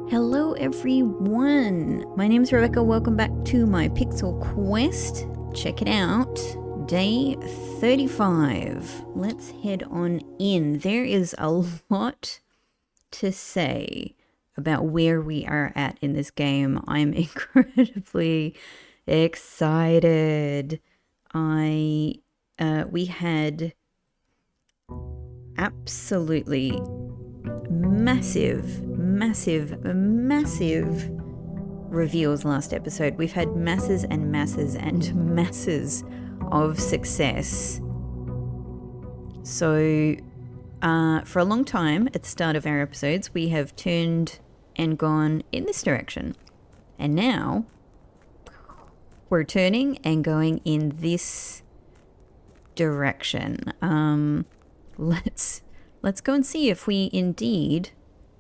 Hello everyone, my name's Rebecca, welcome back to my Pixel Quest. Check it out, day 35. Let's head on in. There is a lot to say about where we are at in this game. I'm incredibly excited. We had absolutely massive reveals last episode. We've had masses and masses and masses of success. So for a long time at the start of our episodes, we have turned and gone in this direction. And now we're turning and going in this direction. Let's go and see if we indeed,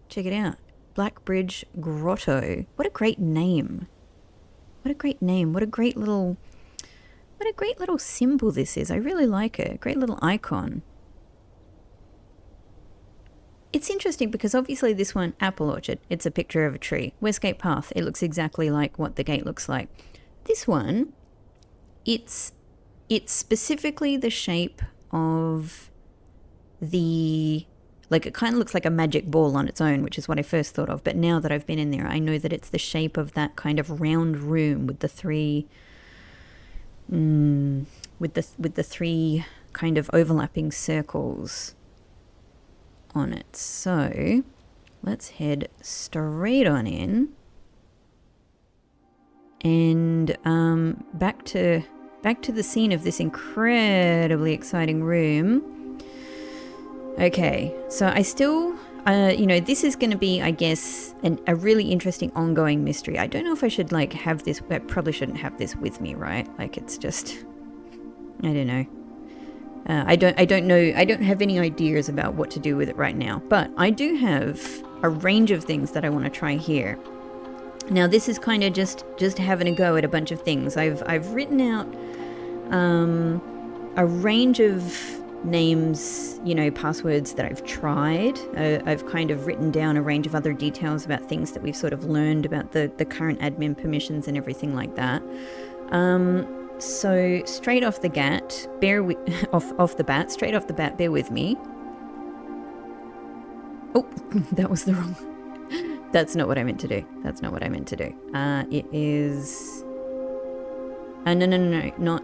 check it out, Black Bridge Grotto. What a great name. What a great name. What a great little symbol this is. I really like it. Great little icon. It's interesting because obviously this one, Apple Orchard, it's a picture of a tree. Westgate Path, it looks exactly like what the gate looks like. This one, it's specifically the shape of it kind of looks like a magic ball on its own, which is what I first thought of. But now that I've been in there, I know that it's the shape of that kind of round room with the three, with the three kind of overlapping circles on it. So let's head straight on in and back to the scene of this incredibly exciting room. Okay, so I still, this is going to be, I guess, a really interesting ongoing mystery. I don't know if I should, have this, I probably shouldn't have this with me, right? It's just, I don't know. I don't know, I don't have any ideas about what to do with it right now. But I do have a range of things that I want to try here. Now, this is kind of just having a go at a bunch of things. I've written out a range of names, passwords that I've tried. I've kind of written down a range of other details about things that we've sort of learned about the current admin permissions and everything like that. So straight off the bat, bear with me. Oh, that was the wrong. That's not what I meant to do. It is. No, not.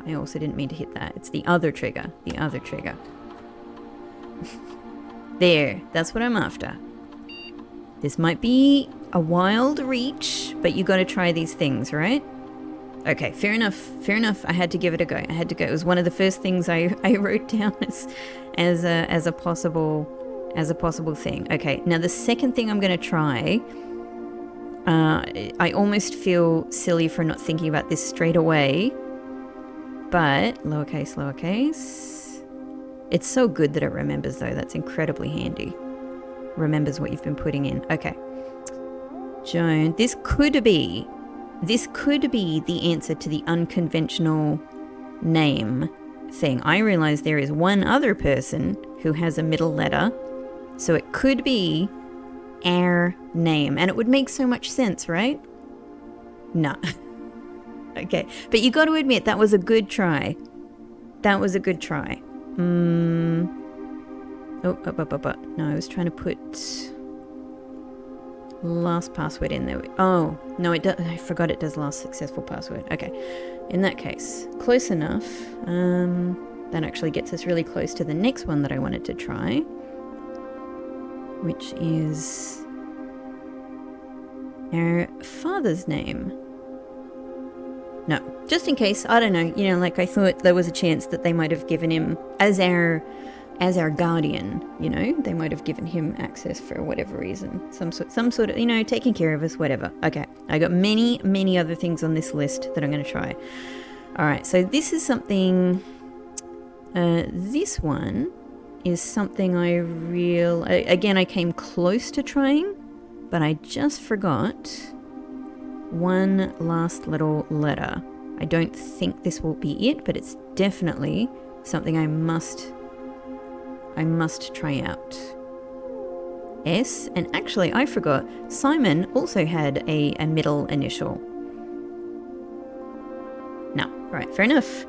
I also didn't mean to hit that. It's the other trigger. There, that's what I'm after. This might be a wild reach, but you got to try these things, right? Okay, fair enough. I had to give it a go. It was one of the first things I wrote down as a possible thing. Okay, now the second thing I'm going to try, I almost feel silly for not thinking about this straight away. But, lowercase. It's so good that it remembers, though. That's incredibly handy. Remembers what you've been putting in. Okay. Joan, this could be the answer to the unconventional name thing. I realize there is one other person who has a middle letter, so it could be our name. And it would make so much sense, right? No. Okay, but you got to admit, that was a good try. No, I was trying to put last password in there. Oh, no, it does. I forgot it does last successful password. Okay, in that case, close enough. That actually gets us really close to the next one that I wanted to try, which is our father's name. No, just in case, I don't know, I thought there was a chance that they might have given him, as our guardian, they might have given him access for whatever reason. Some sort of, taking care of us, whatever. Okay, I got many other things on this list that I'm going to try. All right, so this is something, this one is something again, I came close to trying, but I just forgot one last little letter. I don't think this will be it, but it's definitely something I must try out. S. And actually, I forgot, Simon also had a middle initial. No, right, fair enough.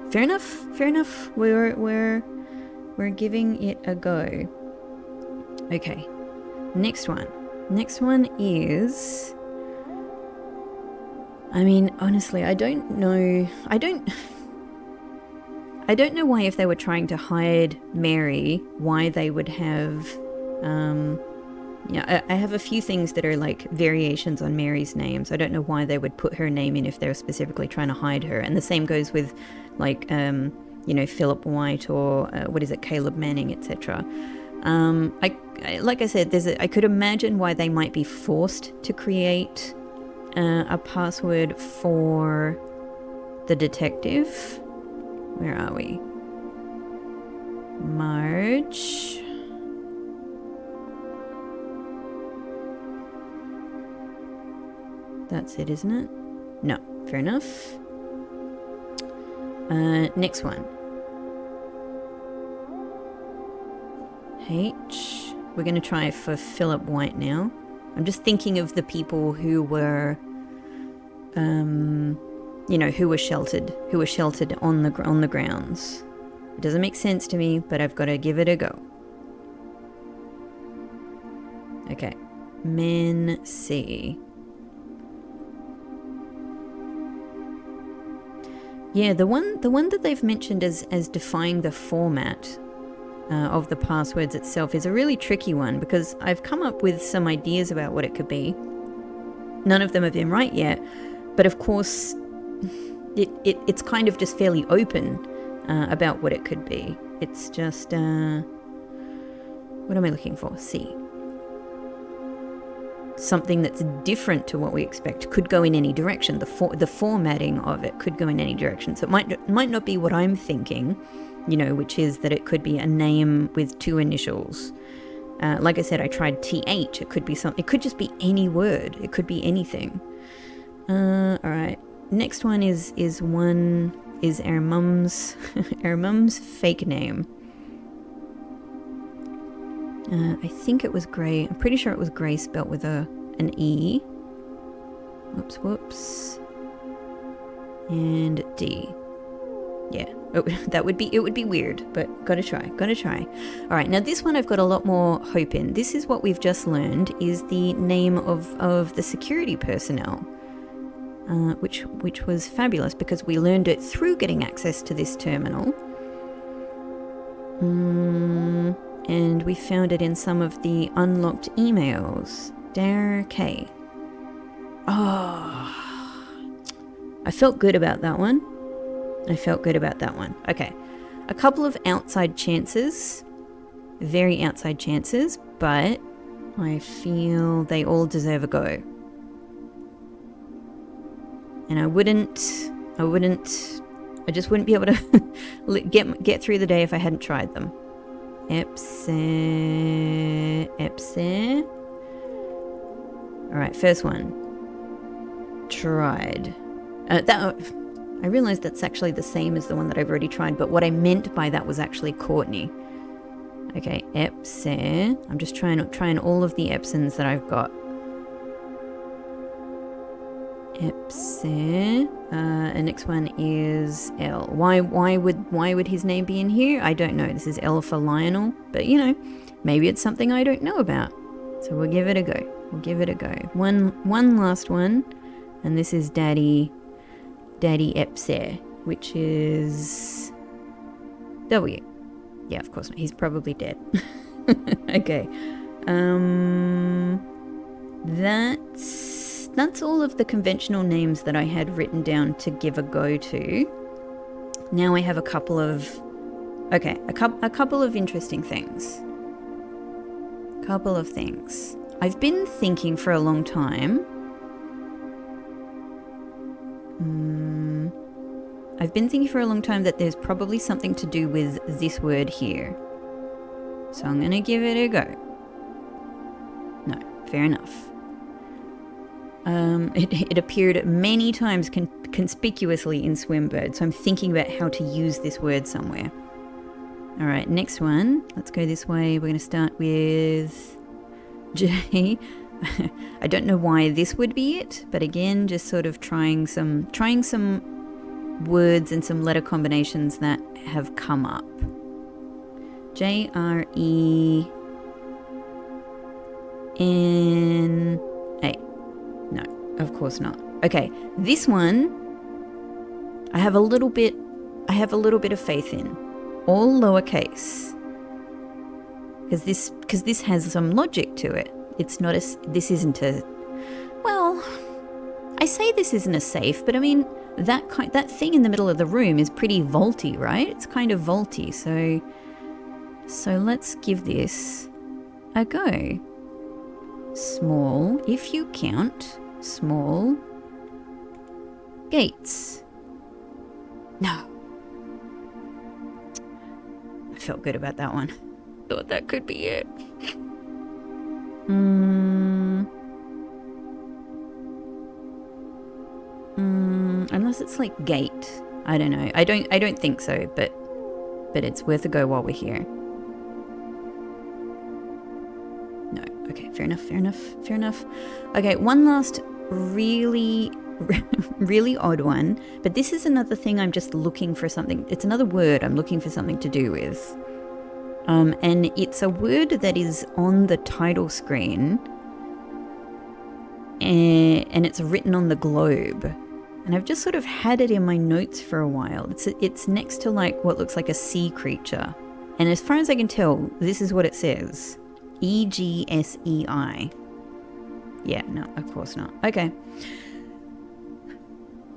We're giving it a go. Okay, next one. Next one is... I mean, honestly, I don't know why, if they were trying to hide Mary, why they would have... I have a few things that are like variations on Mary's names. I don't know why they would put her name in if they were specifically trying to hide her. And the same goes with like, Philip White or Caleb Manning, etc. Like I said, I could imagine why they might be forced to create a password for the detective. Where are we? Marge. That's it, isn't it? No, fair enough. Next one. H. We're going to try for Philip White now. I'm just thinking of the people who were, who were sheltered on the grounds. It doesn't make sense to me, but I've got to give it a go. Okay, Men C. Yeah, the one that they've mentioned as defying the format of the passwords itself is a really tricky one, because I've come up with some ideas about what it could be. None of them have been right yet, but of course it's kind of just fairly open about what it could be. It's just what am I looking for? C. Something that's different to what we expect, could go in any direction. The formatting of it could go in any direction. So it might not be what I'm thinking, which is that it could be a name with two initials. Like I said, I tried TH. It could be something. It could just be any word. It could be anything. All right. Next one is our mum's our mum's fake name. I think it was Grey. I'm pretty sure it was Grey spelt with an E. Whoops. And D. Yeah, it would be weird, but gotta try. All right, now this one I've got a lot more hope in. This is what we've just learned is the name of the security personnel, which was fabulous because we learned it through getting access to this terminal. And we found it in some of the unlocked emails. Dare K. Oh, I felt good about that one. Okay. A couple of outside chances. Very outside chances, but I feel they all deserve a go. And I just wouldn't be able to get through the day if I hadn't tried them. Epse. Alright, first one. Tried. I realized that's actually the same as the one that I've already tried, but what I meant by that was actually Courtney. Okay, Epse. I'm just trying all of the Epsons that I've got. Epse. And next one is L. Why would his name be in here? I don't know. This is L for Lionel, but maybe it's something I don't know about. So we'll give it a go. One last one, and this is Daddy Epse, which is W. Yeah, of course not. He's probably dead. Okay. That's all of the conventional names that I had written down to give a go to. Now I have a couple of interesting things. I've been thinking for a long time. That there's probably something to do with this word here. So I'm going to give it a go. No, fair enough. It appeared many times conspicuously in Swimbird, so I'm thinking about how to use this word somewhere. All right, next one. Let's go this way. We're going to start with J. I don't know why this would be it, but again, just sort of trying some words and some letter combinations that have come up. J-R-E-N-A. No, of course not. Okay, this one I have a little bit of faith in. All lowercase. Because this has some logic to it. It's not this isn't a, well, I say this isn't a safe, but I mean that thing in the middle of the room is pretty vaulty, right? It's kind of vaulty, so let's give this a go. Small, if you count, small gates. No. I felt good about that one. Thought that could be it. Unless it's like gate. I don't know. I don't think so, but it's worth a go while we're here. No. Okay, fair enough. Okay, one last really odd one, but this is another thing I'm just looking for something. It's another word I'm looking for something to do with. And it's a word that is on the title screen, and it's written on the globe. And I've just sort of had it in my notes for a while. It's next to like what looks like a sea creature. And as far as I can tell, this is what it says. E-G-S-E-I. Yeah, no, of course not. Okay.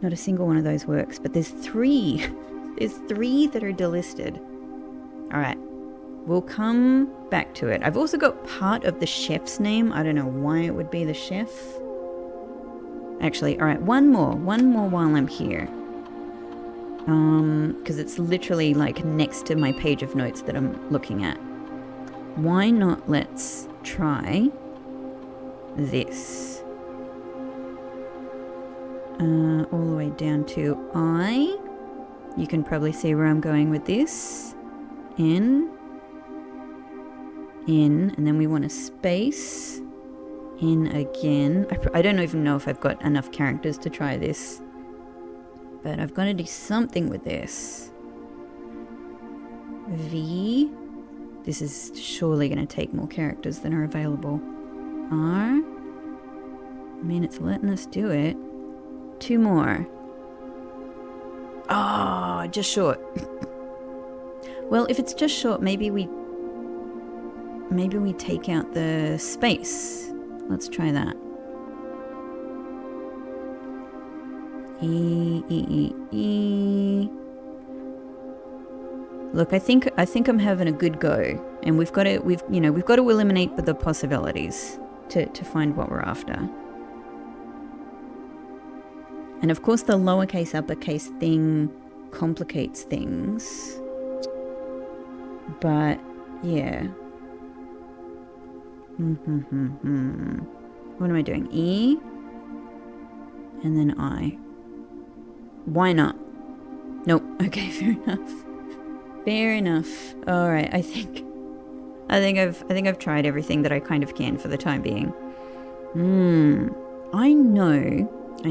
Not a single one of those works, but there's three. There's three that are delisted. All right. We'll come back to it. I've also got part of the chef's name. I don't know why it would be the chef. Actually, all right, one more while I'm here. Because it's literally like next to my page of notes that I'm looking at. Why not let's try this. All the way down to I. You can probably see where I'm going with this. In, and then we want a space. In again. I don't even know if I've got enough characters to try this. But I've got to do something with this. V. This is surely going to take more characters than are available. R. I mean, it's letting us do it. 2 more. Oh, just short. Well, if it's just short, maybe we take out the space. Let's try that. E. Look, I think I'm having a good go, and we've got to eliminate the possibilities to find what we're after. And of course, the lowercase uppercase thing complicates things. But yeah. What am I doing? E and then I. Why not? Nope. Okay, fair enough. All right, I think I've tried everything that I kind of can for the time being. I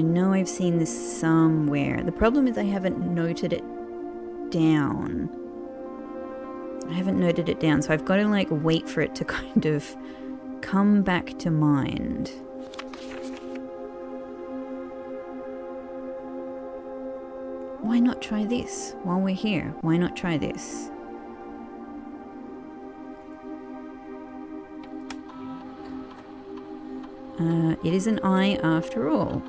know I've seen this somewhere. The problem is I haven't noted it down. So I've got to like wait for it to kind of come back to mind. Why not try this while we're here? Why not try this? It is an I after all.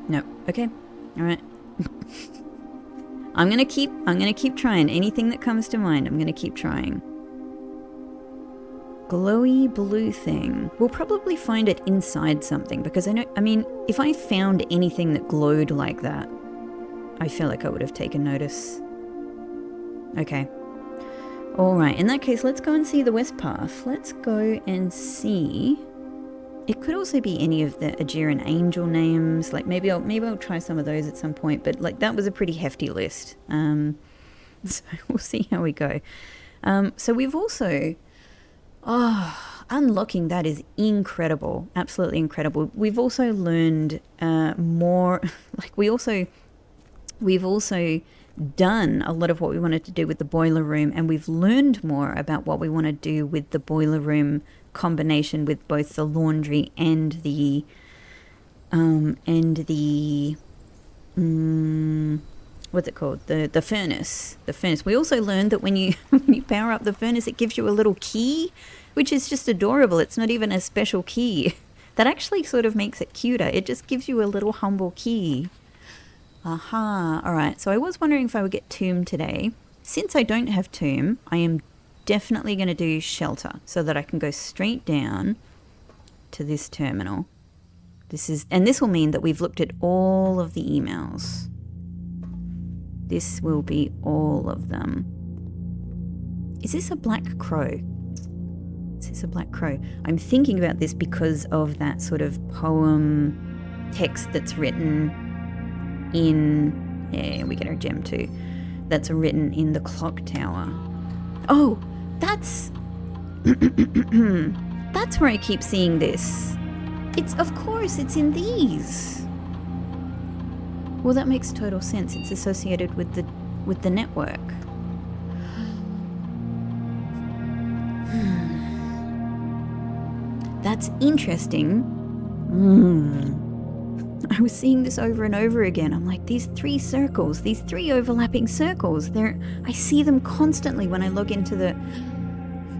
No. Okay. All right. I'm gonna keep trying. Anything that comes to mind, I'm gonna keep trying. Glowy blue thing. We'll probably find it inside something, because I mean, if I found anything that glowed like that, I feel like I would have taken notice. Okay. All right. In that case, let's go and see the west path. Let's go and see It could also be any of the Aegean angel names. Like maybe I'll try some of those at some point. But like that was a pretty hefty list. So we'll see how we go. So we've also, unlocking that is incredible, absolutely incredible. We've also learned more. Like we've also done a lot of what we wanted to do with the boiler room, and we've learned more about what we want to do with the boiler room combination with both the laundry and the what's it called, the furnace. We also learned that when you when you power up the furnace, it gives you a little key, which is just adorable. It's not even a special key. That actually sort of makes it cuter. It just gives you a little humble key. Aha. All right, so I was wondering if I would get tomb today. Since I don't have tomb, I am definitely going to do shelter so that I can go straight down to this terminal. This will mean that we've looked at all of the emails. This will be all of them. Is this a black crow? Is this a black crow? I'm thinking about this because of that sort of poem text that's written in... Yeah, we get our gem too. That's written in the clock tower. Oh, that's... that's where I keep seeing this. Of course, it's in these. Well, that makes total sense. It's associated with the network. That's interesting. I was seeing this over and over again. I'm like, these three circles, these three overlapping circles, I see them constantly when I log into the...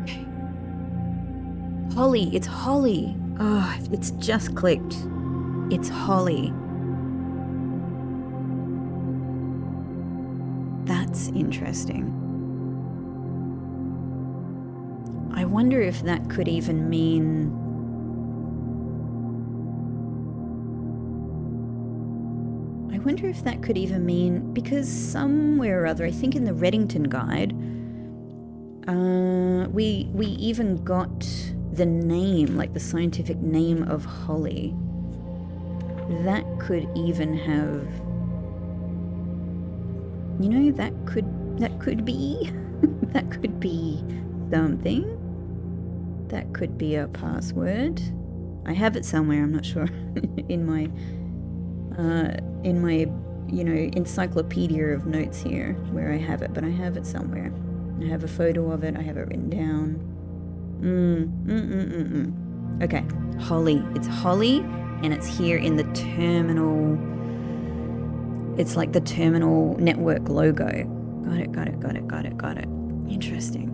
Okay. Holly, it's Holly. Oh, it's just clicked. It's Holly. That's interesting. I wonder if that could even mean... because somewhere or other, I think in the Reddington guide, we even got the name, like the scientific name of Holly. That could even have, that could be that could be something. That could be a password. I have it somewhere, I'm not sure. in my encyclopedia of notes here where I have it, but I have it somewhere. I have a photo of it. I have it written down. Okay, Holly. It's Holly, and it's here in the terminal. It's like the terminal network logo. Got it. Interesting.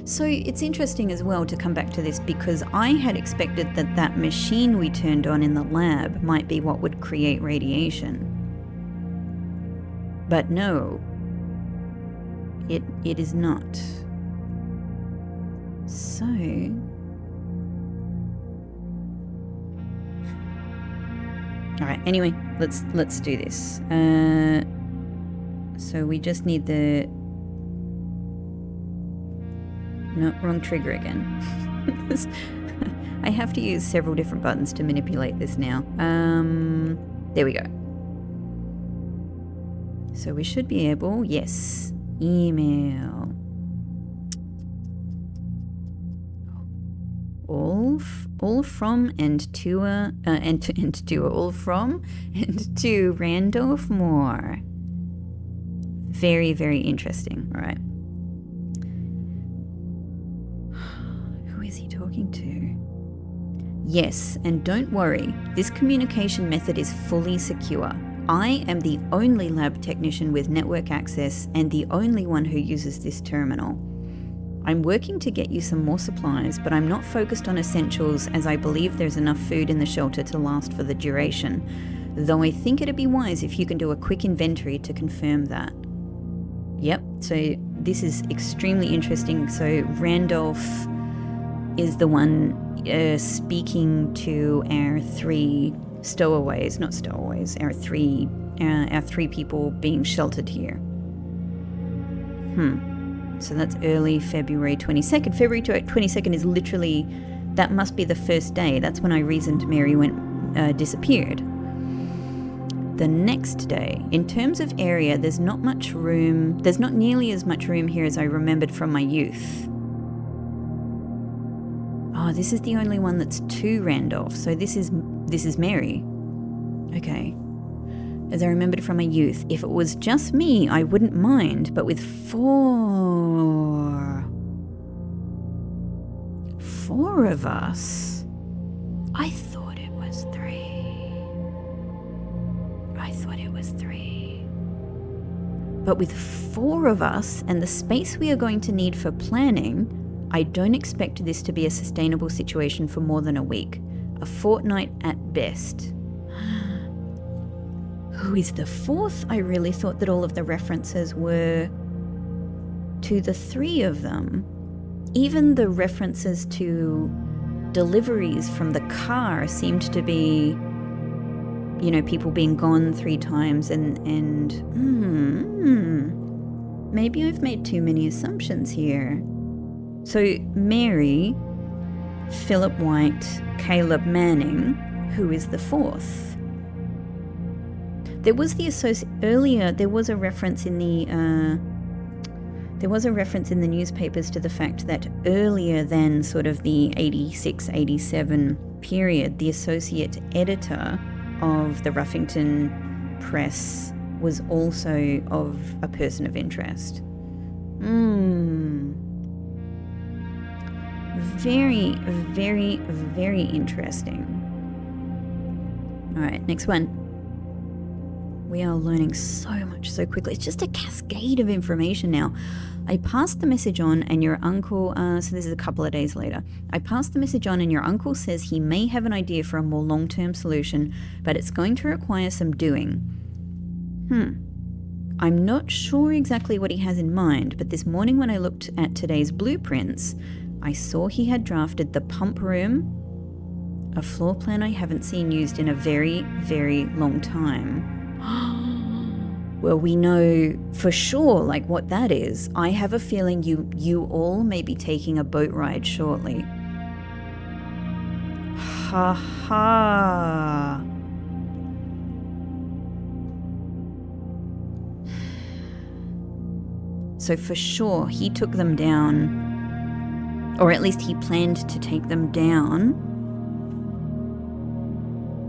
So it's interesting as well to come back to this, because I had expected that machine we turned on in the lab might be what would create radiation. But no, it is not. So... Alright, anyway, let's do this. So we just need the... No, wrong trigger again. I have to use several different buttons to manipulate this now. There we go. So we should be able, yes, email. All from and to all from and to Randolph Moore. Very, very interesting. All right. Who is he talking to? Yes, and don't worry, this communication method is fully secure. I am the only lab technician with network access and the only one who uses this terminal. I'm working to get you some more supplies, but I'm not focused on essentials as I believe there's enough food in the shelter to last for the duration, though I think it'd be wise if you can do a quick inventory to confirm that. Yep, so this is extremely interesting. So Randolph is the one speaking to our three stowaways, not stowaways, our three people being sheltered here. So that's early February 22nd. February 22nd is literally that must be the first day. That's when I reasoned Mary disappeared. The next day, in terms of area, there's not much room. There's not nearly as much room here as I remembered from my youth. Oh, this is the only one that's 2 Randolph. So this is Mary. Okay. As I remembered from my youth, if it was just me, I wouldn't mind. But with 4 of us, I thought it was 3. But with 4 of us and the space we are going to need for planning, I don't expect this to be a sustainable situation for more than a week. A fortnight at best. Who is the 4th? I really thought that all of the references were to the 3 of them. Even the references to deliveries from the car seemed to be, you know, people being gone 3 times and maybe I've made too many assumptions here. So Mary, Philip White, Caleb Manning, who is the 4th? There was earlier there was a reference in the newspapers to the fact that earlier than sort of the 86, 87 period, the associate editor of the Ruffington Press was also of a person of interest. Very, very, very interesting. All right, next one. We are learning so much so quickly. It's just a cascade of information now. I passed the message on and your uncle, so this is a couple of days later. I passed the message on and your uncle says he may have an idea for a more long-term solution, but it's going to require some doing. I'm not sure exactly what he has in mind, but this morning when I looked at today's blueprints, I saw he had drafted the pump room, a floor plan I haven't seen used in a very, very long time. Well, we know for sure, like, what that is. I have a feeling you all may be taking a boat ride shortly. Ha ha. So for sure, he took them down, or at least he planned to take them down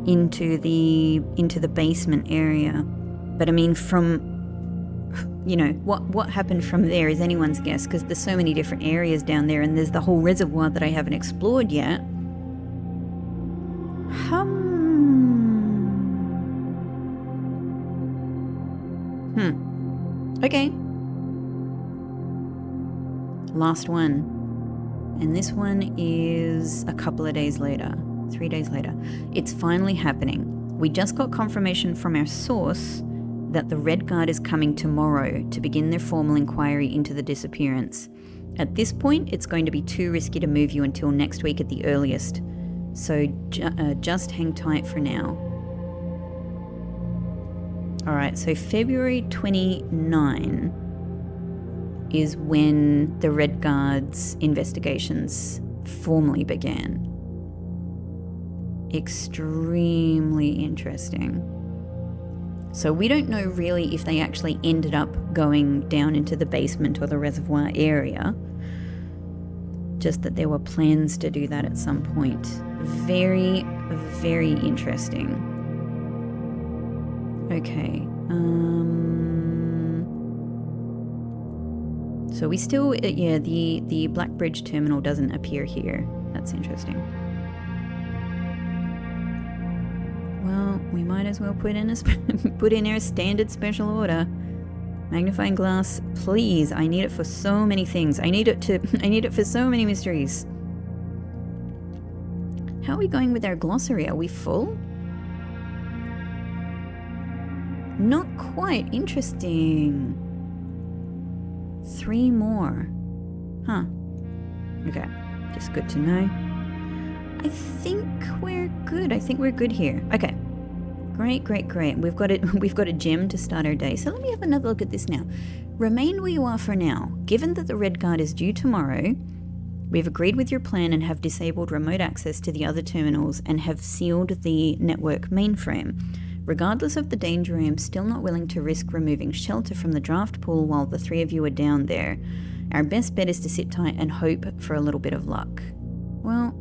into the basement area. But I mean, from, you know, what happened from there is anyone's guess, because there's so many different areas down there, and there's the whole reservoir that I haven't explored yet. Okay. Last one. And this one is a couple of days later. 3 days later. It's finally happening. We just got confirmation from our source that the Red Guard is coming tomorrow to begin their formal inquiry into the disappearance. At this point, it's going to be too risky to move you until next week at the earliest. So just hang tight for now. Alright, so February 29 is when the Red Guard's investigations formally began. Extremely interesting. So we don't know really if they actually ended up going down into the basement or the reservoir area. Just that there were plans to do that at some point. Very, very interesting. Okay. So we still, the Black Bridge terminal doesn't appear here. That's interesting. Well, we might as well put in our standard special order. Magnifying glass, please. I need it for so many things. I need it for so many mysteries. How are we going with our glossary? Are we full? Not quite. Interesting. 3 more. Huh. Okay. Just good to know. I think we're good. I think we're good here. Okay. Great, great, great. We've got a gem to start our day. So let me have another look at this now. Remain where you are for now. Given that the Red Guard is due tomorrow, We've agreed with your plan and have disabled remote access to the other terminals and have sealed the network mainframe. Regardless of the danger, I am still not willing to risk removing shelter from the draft pool while the three of you are down there. Our best bet is to sit tight and hope for a little bit of luck. Well,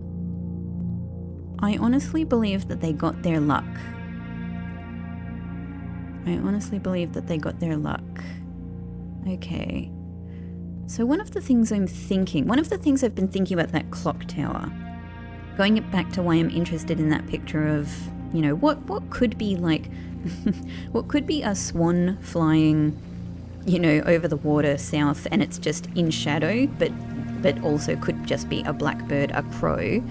I honestly believe that they got their luck. Okay. So one of the things I've been thinking about that clock tower, going back to why I'm interested in that picture of, what could be like, what could be a swan flying, over the water south, and it's just in shadow, but also could just be a blackbird, a crow.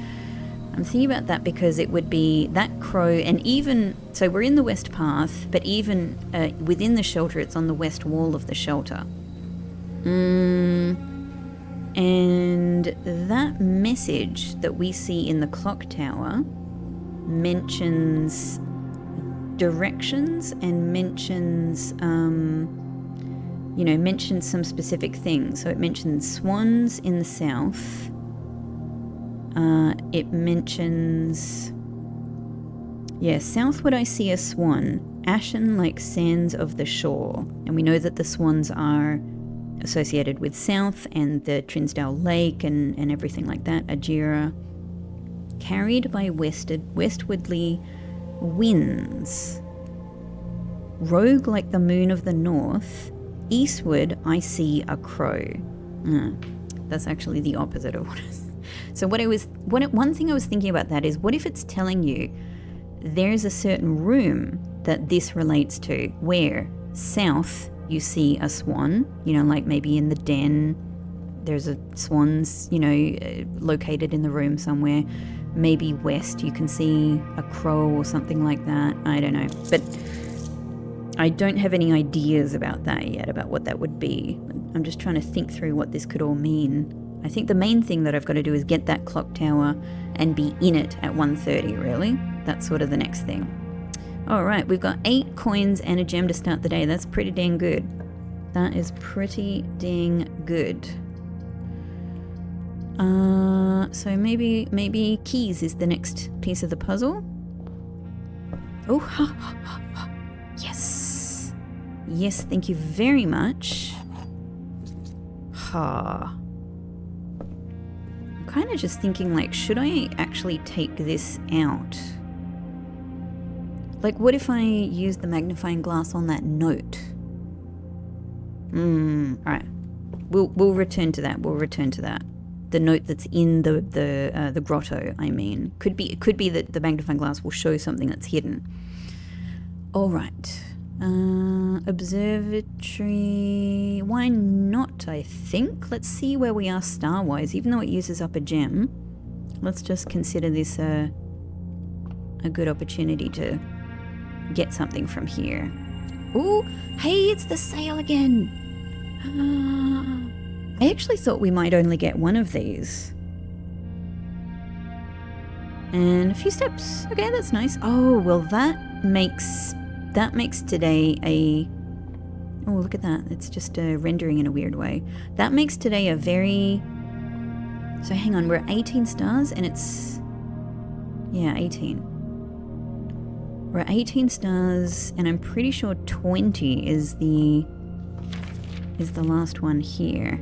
I'm thinking about that because it would be that crow, and even, so we're in the west path, but even within the shelter, it's on the west wall of the shelter. And that message that we see in the clock tower mentions directions and mentions some specific things. So it mentions swans in the south. It mentions, southward I see a swan, ashen like sands of the shore. And we know that the swans are associated with south and the Trinsdale Lake and everything like that, Ajira. Carried by westwardly winds. Rogue like the moon of the north, eastward I see a crow. That's actually the opposite of what it is. So one thing I was thinking about that is, what if it's telling you there's a certain room that this relates to, where south you see a swan, like maybe in the den, there's a swan's, located in the room somewhere. Maybe west you can see a crow or something like that. I don't know. But I don't have any ideas about that yet, about what that would be. I'm just trying to think through what this could all mean. I think the main thing that I've got to do is get that clock tower and be in it at 1:30, really. That's sort of the next thing. All right, we've got 8 coins and a gem to start the day. That's pretty dang good. That is pretty dang good. So maybe keys is the next piece of the puzzle. Oh, yes. Yes, thank you very much. I'm kind of just thinking, like, should I actually take this out? Like, what if I use the magnifying glass on that note? Alright. We'll return to that. The note that's in the grotto, I mean. Could be that the magnifying glass will show something that's hidden. Alright. Observatory. Why not, I think? Let's see where we are star-wise. Even though it uses up a gem, let's just consider this a good opportunity to get something from here. Ooh, hey, it's the sail again. I actually thought we might only get one of these. And a few steps. Okay, that's nice. Oh, well, that makes today a... Oh, look at that. It's just rendering in a weird way. That makes today a very... So hang on, we're at 18 stars and it's... Yeah, 18. We're at 18 stars and I'm pretty sure 20 is the last one here.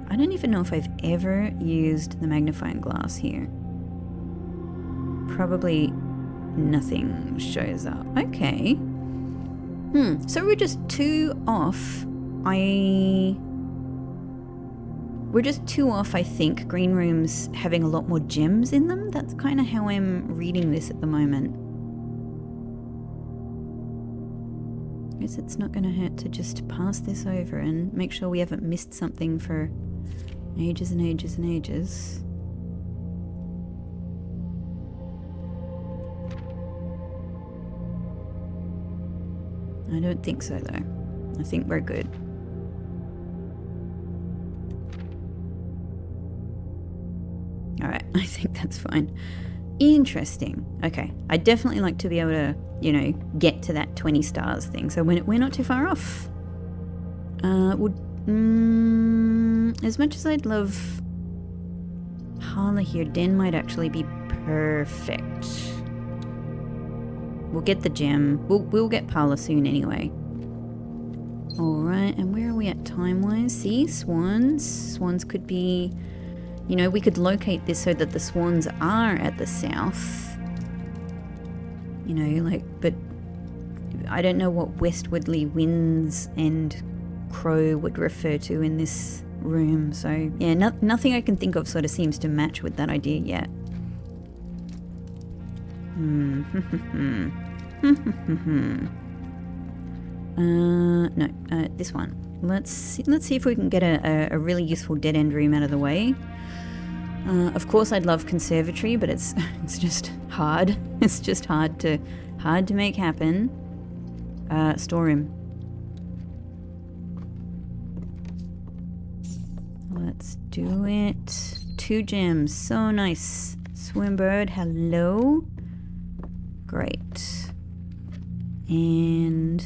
I don't even know if I've ever used the magnifying glass here. Probably nothing shows up. Okay. So we're just 2 off. We're just 2 off, I think. Green rooms having a lot more gems in them. That's kind of how I'm reading this at the moment. Guess it's not going to hurt to just pass this over and make sure we haven't missed something for ages and ages and ages. I don't think so, though. I think we're good. Alright, I think that's fine. Interesting. Okay, I'd definitely like to be able to, get to that 20 stars thing. So we're not too far off. As much as I'd love parlor here, den might actually be perfect. We'll get the gem. We'll get parlor soon anyway. Alright, and where are we at time-wise? See, swans. Swans could be... You know, we could locate this so that the swans are at the south. You know, like, but I don't know what westwardly winds and crow would refer to in this room. So, yeah, nothing I can think of sort of seems to match with that idea yet. No, this one. Let's see if we can get a really useful dead end room out of the way. Of course, I'd love conservatory, but it's just hard. It's just hard to make happen. Storeroom. Let's do it. 2 gems. So nice. Swimbird, hello. Great. And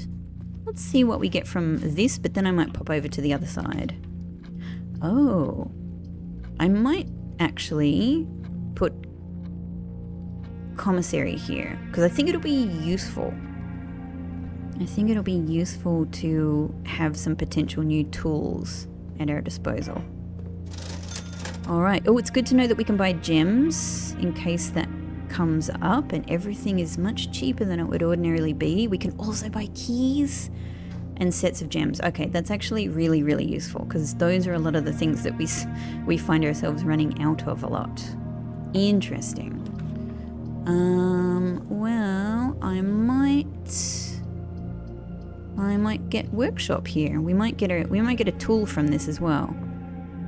let's see what we get from this, but then I might pop over to the other side. Oh. I might actually put commissary here, because I think it'll be useful. I think it'll be useful to have some potential new tools at our disposal. Alright, oh, it's good to know that we can buy gems in case that comes up, and everything is much cheaper than it would ordinarily be. We can also buy keys and sets of gems. Okay, that's actually really, really useful, because those are a lot of the things that we find ourselves running out of a lot. Interesting. Well, I might get workshop here. We might get a tool from this as well.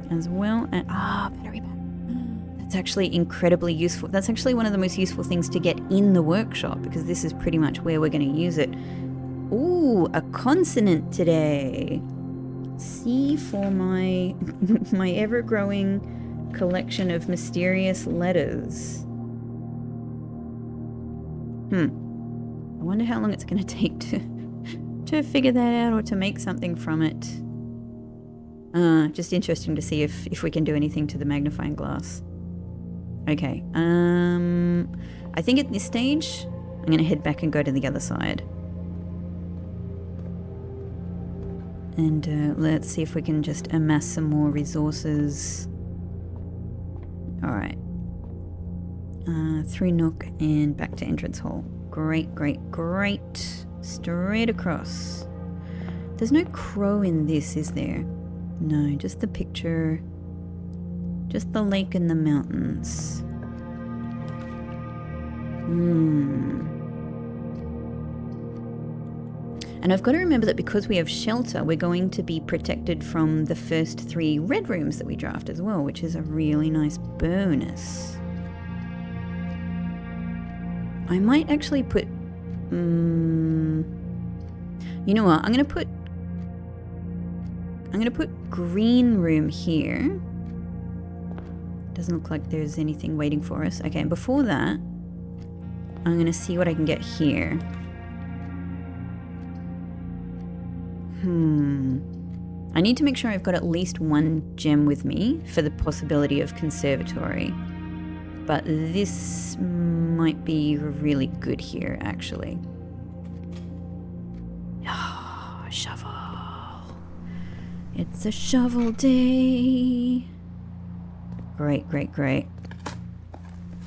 Battery pack. That's actually incredibly useful. That's actually one of the most useful things to get in the workshop, because this is pretty much where we're going to use it. Ooh, a consonant today. C for my my ever-growing collection of mysterious letters. I wonder how long it's going to take to figure that out, or to make something from it. Just interesting to see if we can do anything to the magnifying glass. Okay, I think at this stage, I'm going to head back and go to the other side. And let's see if we can just amass some more resources. Alright. Through Nook and back to entrance hall. Great, great, great. Straight across. There's no crow in this, is there? No, just the picture. Just the lake and the mountains. And I've got to remember that because we have shelter, we're going to be protected from the first 3 red rooms that we draft as well, which is a really nice bonus. I might actually put... you know what? I'm going to put green room here. Doesn't look like there's anything waiting for us. Okay, and before that, I'm going to see what I can get here. I need to make sure I've got at least 1 gem with me for the possibility of conservatory. But this might be really good here, actually. Oh, shovel. It's a shovel day. Great, great, great.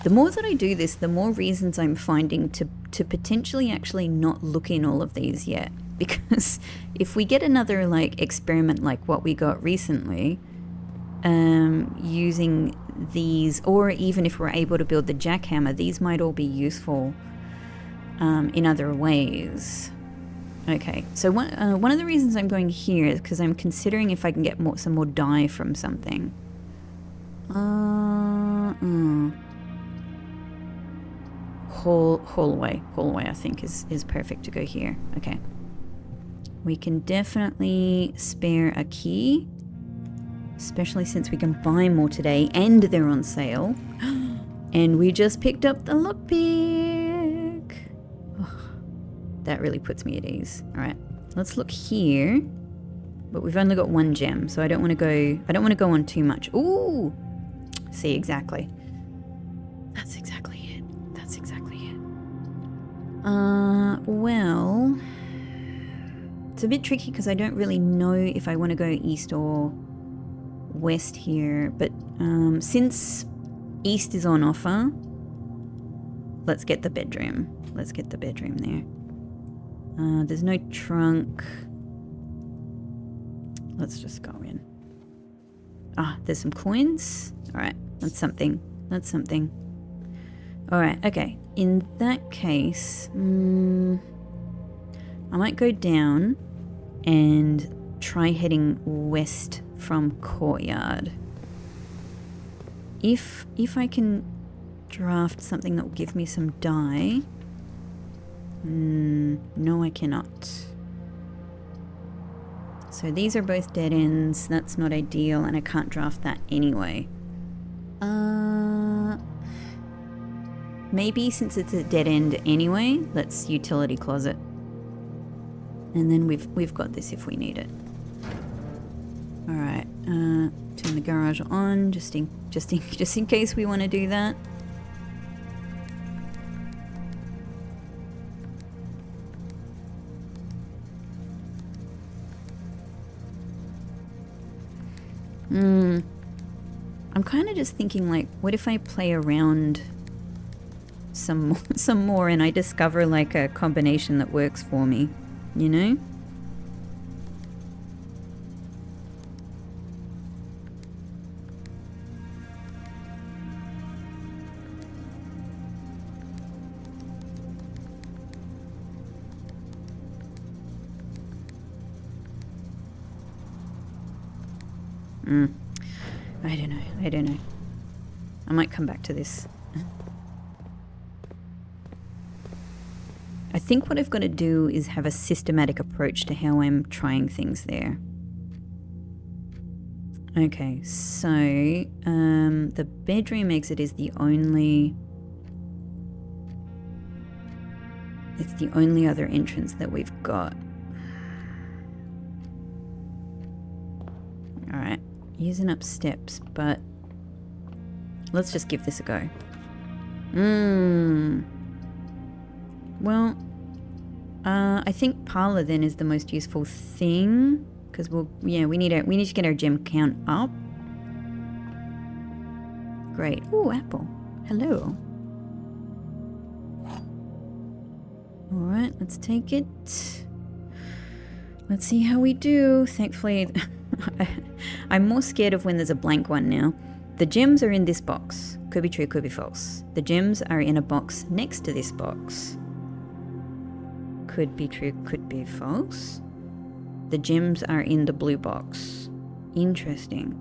The more that I do this, the more reasons I'm finding to potentially actually not look in all of these yet. Because if we get another like experiment like what we got recently, using these, or even if we're able to build the jackhammer, these might all be useful in other ways. Okay, so one of the reasons I'm going here is because I'm considering if I can get some more dye from something. Hallway I think is perfect to go here. Okay. We can definitely spare a key, especially since we can buy more today and they're on sale. And we just picked up the lockpick. Oh, that really puts me at ease. All right, let's look here. But we've only got one gem, so I don't want to go on too much. Ooh! See, exactly. That's exactly it. That's exactly it. Well, it's a bit tricky because I don't really know if I want to go east or west here, but since east is on offer, let's get the bedroom. Let's get the bedroom there. There's no trunk. Let's just go in. Ah, there's some coins. All right, that's something. That's something. All right, okay. In that case, I might go down and try heading west from courtyard. If I can draft something that will give me some dye. No, I cannot. So these are both dead ends. That's not ideal, and I can't draft that anyway. Maybe since it's a dead end anyway, let's utility closet. And then we've got this if we need it. All right. Turn the garage on just in case we want to do that. I'm kind of just thinking, like, what if I play around some more and I discover like a combination that works for me, you know? I don't know. I might come back to this. I think what I've got to do is have a systematic approach to how I'm trying things there. Okay, so the bedroom exit is the only... It's the only other entrance that we've got. Alright, using up steps, but let's just give this a go. Well, I think parlor then is the most useful thing, because we need to get our gem count up. Great. Ooh, apple. Hello. All right, let's take it. Let's see how we do. Thankfully, I'm more scared of when there's a blank one now. The gems are in this box. Could be true, could be false. The gems are in a box next to this box. Could be true, could be false. The gems are in the blue box. Interesting.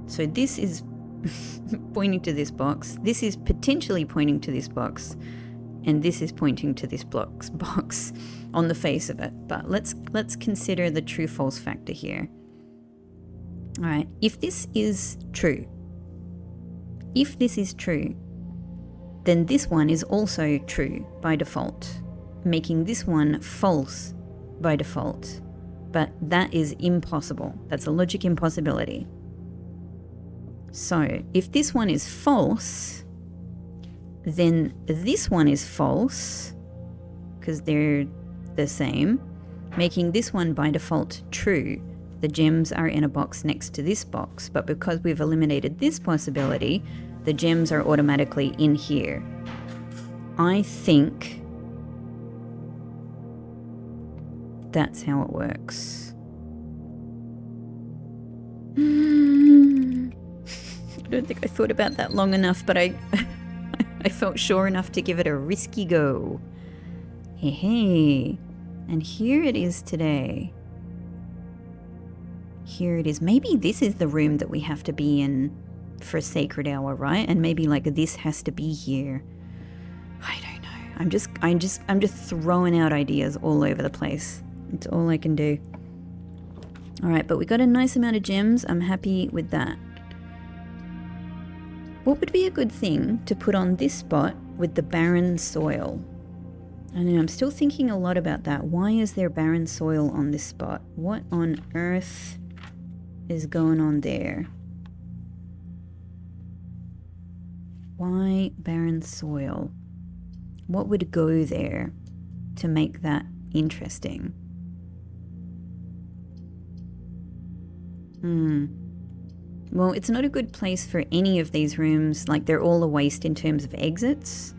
So this is pointing to this box. This is potentially pointing to this box. And this is pointing to this box on the face of it. But let's consider the true-false factor here. All right, if this is true, then this one is also true by default, making this one false by default. But that is impossible. That's a logic impossibility. So if this one is false, then this one is false, because they're the same, making this one by default true. The gems are in a box next to this box, but because we've eliminated this possibility, the gems are automatically in here. I think that's how it works. I don't think I thought about that long enough, but I felt sure enough to give it a risky go. Hey. And here it is today. Here it is. Maybe this is the room that we have to be in for a sacred hour, right? And maybe like this has to be here. I don't know. I'm just throwing out ideas all over the place. It's all I can do. All right, but we got a nice amount of gems. I'm happy with that. What would be a good thing to put on this spot with the barren soil? I don't know, I'm still thinking a lot about that. Why is there barren soil on this spot? What on earth is going on there? Why barren soil? What would go there to make that interesting? Well, it's not a good place for any of these rooms. Like, they're all a waste in terms of exits.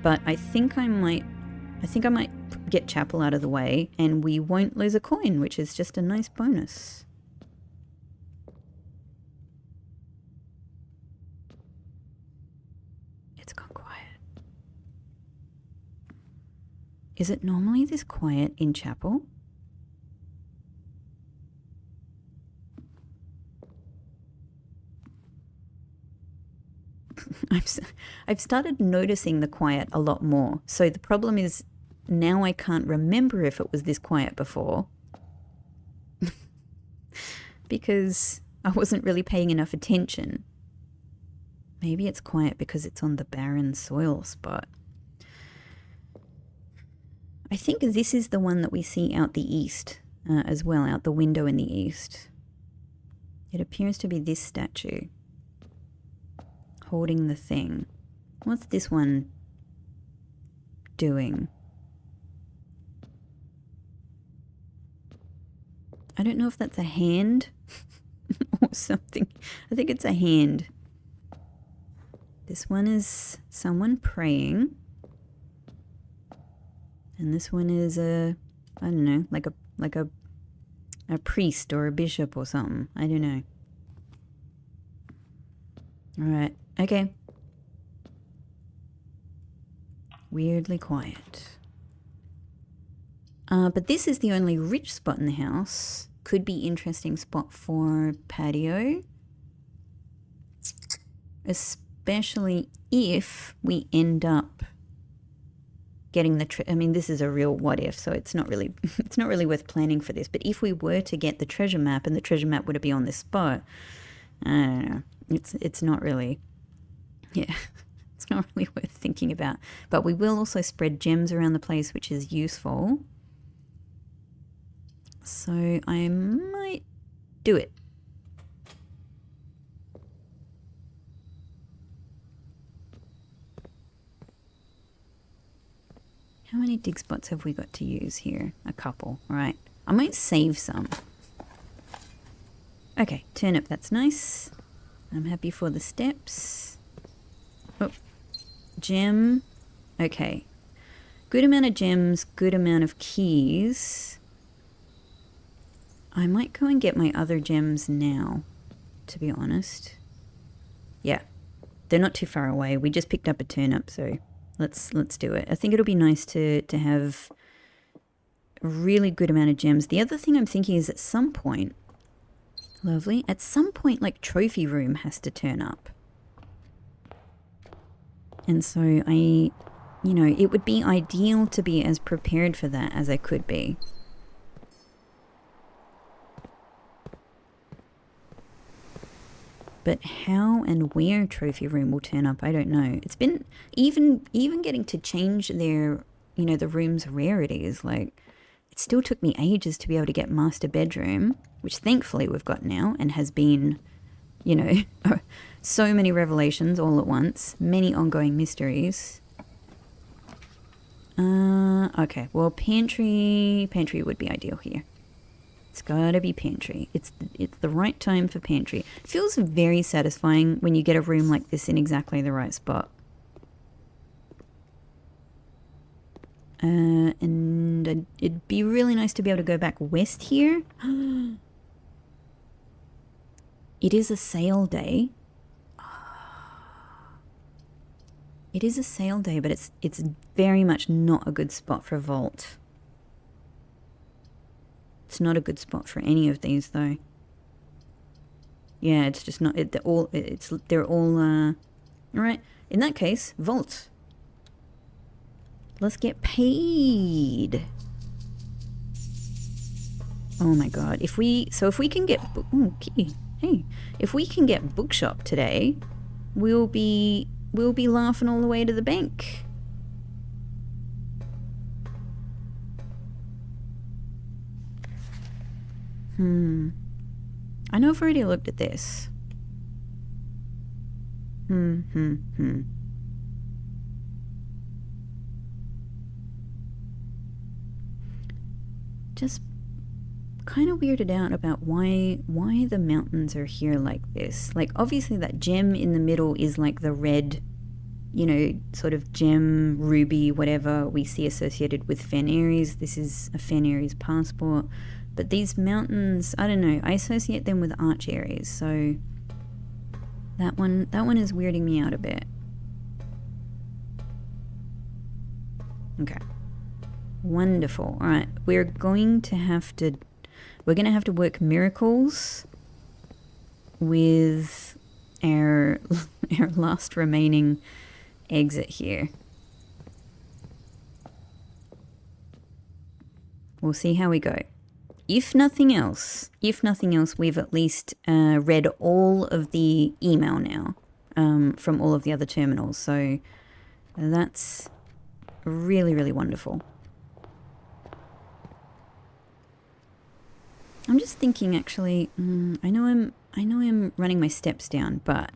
But I think I might get chapel out of the way and we won't lose a coin, which is just a nice bonus. It's gone quiet. Is it normally this quiet in chapel? I've started noticing the quiet a lot more. So the problem is now I can't remember if it was this quiet before because I wasn't really paying enough attention. Maybe it's quiet because it's on the barren soil spot. I think this is the one that we see out the east as well, out the window in the east. It appears to be this statue holding the thing. What's this one doing? I don't know if that's a hand or something. I think it's a hand. This one is someone praying. And this one is I don't know, like a priest or a bishop or something. I don't know. Alright, okay. Weirdly quiet. But this is the only rich spot in the house. Could be interesting spot for patio. Especially if we end up getting I mean, this is a real what if, so it's not really worth planning for this. But if we were to get the treasure map and the treasure map were to be on this spot, I don't know. It's not really, yeah, it's not really worth thinking about. But we will also spread gems around the place, which is useful. So I might do it. How many dig spots have we got to use here? A couple, right? I might save some. Okay, turnip, that's nice. I'm happy for the steps. Oh, gem. Okay. Good amount of gems, good amount of keys. I might go and get my other gems now, to be honest. Yeah, they're not too far away. We just picked up a turnip, so let's do it. I think it'll be nice to have a really good amount of gems. The other thing I'm thinking is at some point, lovely, at some point, like, trophy room has to turn up. And so you know, it would be ideal to be as prepared for that as I could be. But how and where trophy room will turn up, I don't know. It's been even getting to change their, you know, the room's rarities. Like, it still took me ages to be able to get master bedroom, which thankfully we've got now and has been, you know, so many revelations all at once, many ongoing mysteries. Okay, well, pantry would be ideal here. It's gotta be pantry. It's the right time for pantry. It feels very satisfying when you get a room like this in exactly the right spot. And it'd be really nice to be able to go back west here. It is a sale day. It is a sale day, but it's very much not a good spot for a vault. It's not a good spot for any of these, though. Yeah, it's just not. They're all. All right. In that case, vault. Let's get paid. Oh my god! If we can get if we can get bookshop today, we'll be laughing all the way to the bank. I know I've already looked at this. Just kind of weirded out about why the mountains are here like this. Like, obviously that gem in the middle is like the red, you know, sort of gem, ruby, whatever we see associated with Fanaries. This is a Fanaries passport. But these mountains, I don't know, I associate them with arch areas, so that one is weirding me out a bit. Okay. Wonderful. All right, we're going to have to work miracles with our last remaining exit here. We'll see how we go. If nothing else, we've at least read all of the email now from all of the other terminals. So that's really, really wonderful. I'm just thinking, actually, I know I'm running my steps down, but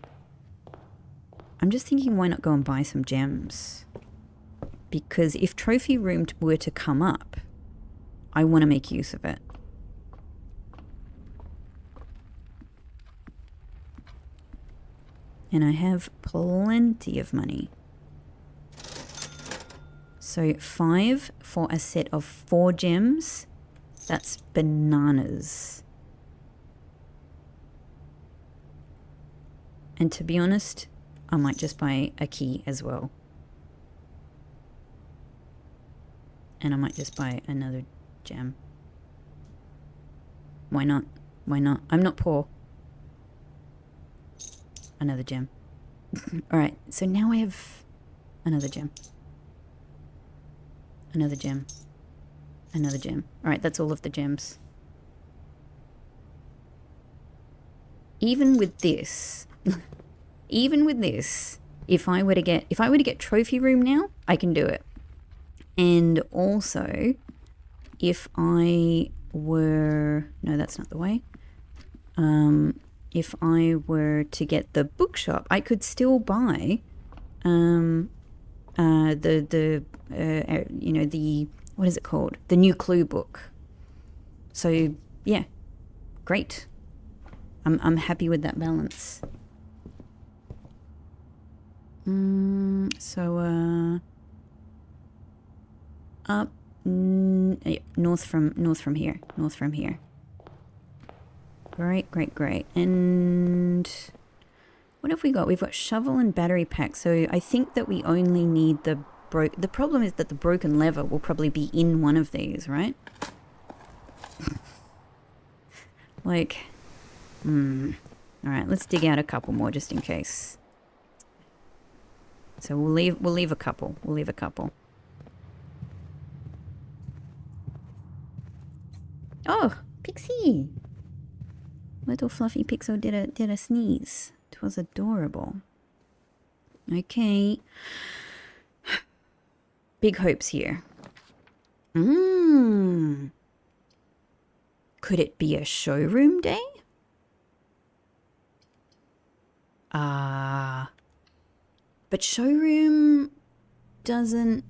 I'm just thinking, why not go and buy some gems? Because if trophy room were to come up, I want to make use of it. And I have plenty of money. So 5 for a set of 4 gems. That's bananas. And to be honest, I might just buy a key as well. And I might just buy another gem. Why not? Why not? I'm not poor. Another gem. Alright, so now I have another gem. Another gem. Another gem. Alright, that's all of the gems. Even with this, if I were to get trophy room now, I can do it. And also, if I were, no, that's not the way. If I were to get the bookshop, I could still buy you know, the, what is it called? The new clue book. So yeah, great. I'm happy with that balance. So up north from here. Great. And what have we got? We've got shovel and battery pack. So I think that we only need the problem is that the broken lever will probably be in one of these, right? Like, all right, let's dig out a couple more just in case. So we'll leave a couple. Oh, Pixie. Little fluffy Pixel did a sneeze. It was adorable. Okay. Big hopes here. Could it be a showroom day? But showroom doesn't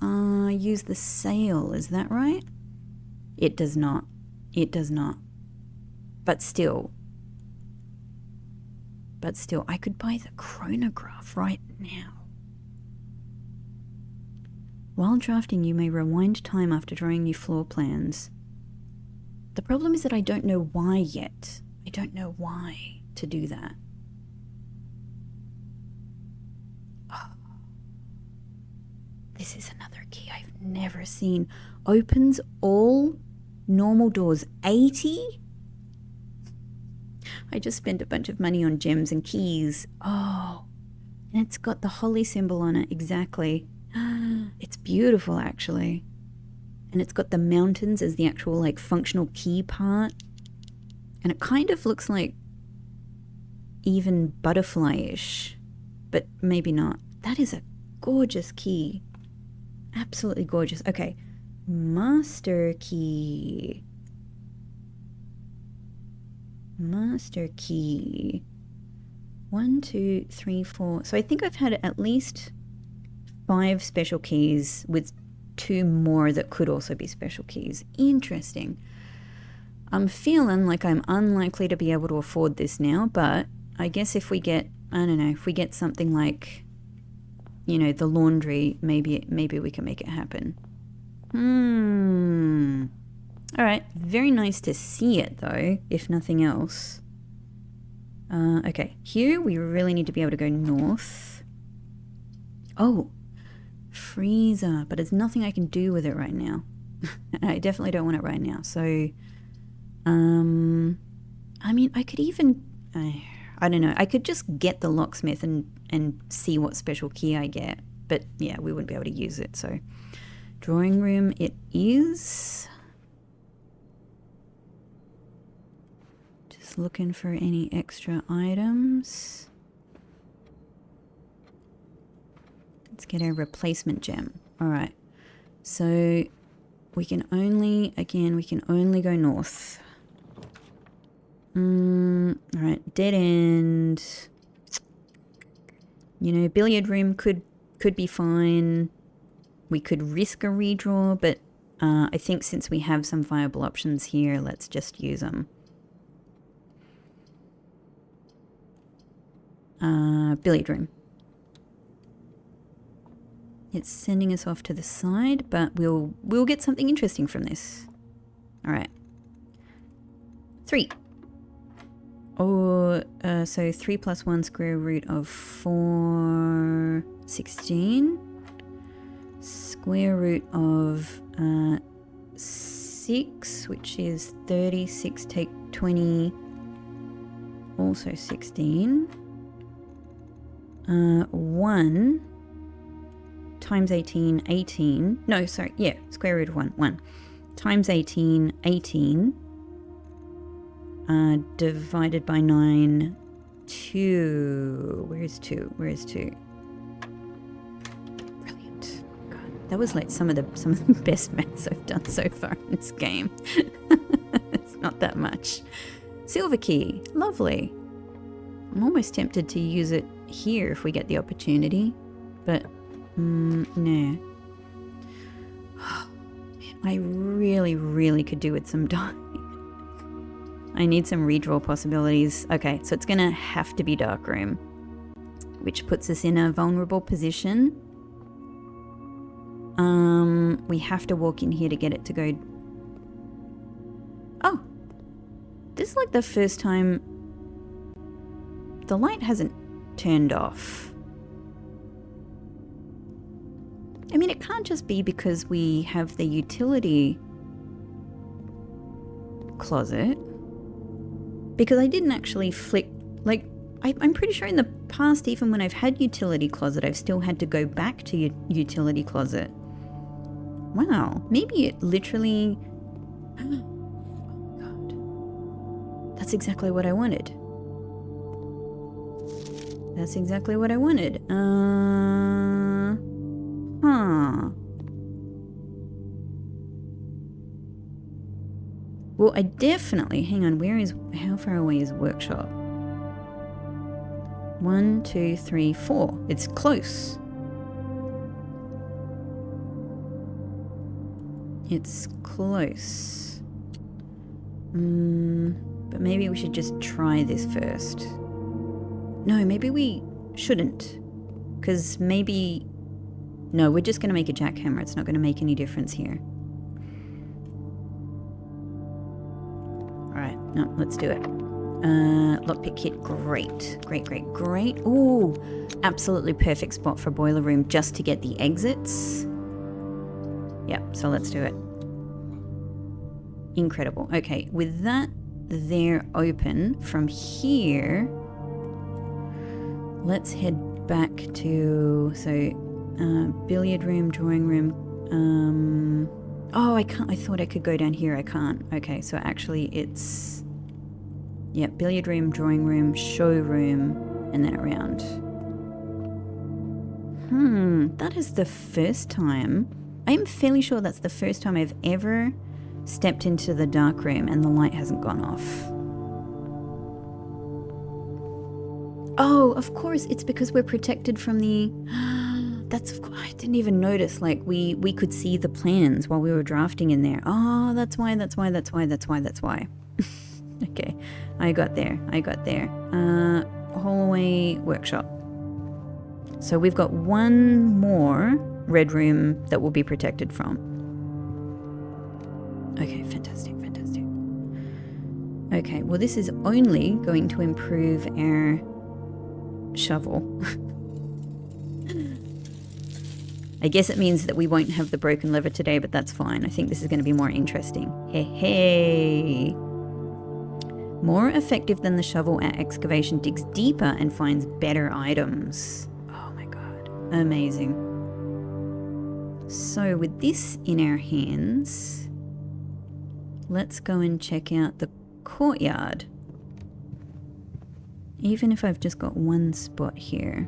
use the sale, is that right? It does not. But still, I could buy the chronograph right now. While drafting, you may rewind time after drawing new floor plans. The problem is that I don't know why yet. I don't know why to do that. Oh. This is another key I've never seen. Opens all normal doors. 80? I just spent a bunch of money on gems and keys. Oh, and it's got the holly symbol on it. Exactly. It's beautiful, actually. And it's got the mountains as the actual, like, functional key part. And it kind of looks like even butterfly-ish, but maybe not. That is a gorgeous key. Absolutely gorgeous. Okay. Master key. Master key. 1, 2, 3, 4. So I think I've had at least 5 special keys with 2 more that could also be special keys. Interesting. I'm feeling like I'm unlikely to be able to afford this now, but I guess if we get, I don't know, if we get something like, you know, the laundry, maybe we can make it happen. All right, very nice to see it though, if nothing else. Okay, here we really need to be able to go north. Oh, freezer, but there's nothing I can do with it right now. I definitely don't want it right now. So, I mean, I could even, I don't know, I could just get the locksmith and see what special key I get. But yeah, we wouldn't be able to use it. So, drawing room it is. Just looking for any extra items. Let's get a replacement gem. All right. So we can only, again, we can only go north. All right. Dead end. You know, billiard room could be fine. We could risk a redraw, but I think since we have some viable options here, let's just use them. Billiard room. It's sending us off to the side, but we'll get something interesting from this. All right. 3. Oh, so 3 plus 1 square root of 4, 16. Square root of 6, which is 36, take 20, also 16. 1 times 18, 18. No, sorry, yeah, square root of 1, 1. Times 18, 18. Divided by 9, 2. Where is 2? Where is 2? Brilliant. God, that was like some of the best maths I've done so far in this game. It's not that much. Silver key, lovely. I'm almost tempted to use it here if we get the opportunity, but no. I really could do with some die. I need some redraw possibilities. Okay, so it's gonna have to be dark room, which puts us in a vulnerable position. We have to walk in here to get it to go. Oh, this is like the first time the light hasn't turned off. I mean, it can't just be because we have the utility closet, because I didn't actually flick, like, I'm pretty sure in the past, even when I've had utility closet, I've still had to go back to utility closet. Wow, maybe it literally, oh God, that's exactly what I wanted. That's exactly what I wanted. Well, I definitely, hang on, how far away is workshop? 1, 2, 3, 4. It's close. It's close. But maybe we should just try this first. No, maybe we shouldn't. Because maybe... No, we're just going to make a jackhammer. It's not going to make any difference here. Alright, no, let's do it. Lockpick kit, great. Great. Ooh, absolutely perfect spot for boiler room just to get the exits. Yep, so let's do it. Incredible. Okay, with that there open, from here, let's head back to, billiard room, drawing room. Oh, I can't. I thought I could go down here. I can't. Okay, so actually it's, yeah, billiard room, drawing room, showroom, and then around. That is the first time. I'm fairly sure that's the first time I've ever stepped into the dark room and the light hasn't gone off. Oh, of course, it's because we're protected from the... I didn't even notice, like, we could see the plans while we were drafting in there. Oh, that's why. Okay, I got there. Hallway workshop. So we've got one more red room that we'll be protected from. Okay, fantastic. Okay, well this is only going to improve our shovel. I guess it means that we won't have the broken lever today, but that's fine. I think this is going to be more interesting. Hey. More effective than the shovel, our excavation digs deeper and finds better items. Oh my god. Amazing. So with this in our hands, let's go and check out the courtyard. Even if I've just got one spot here.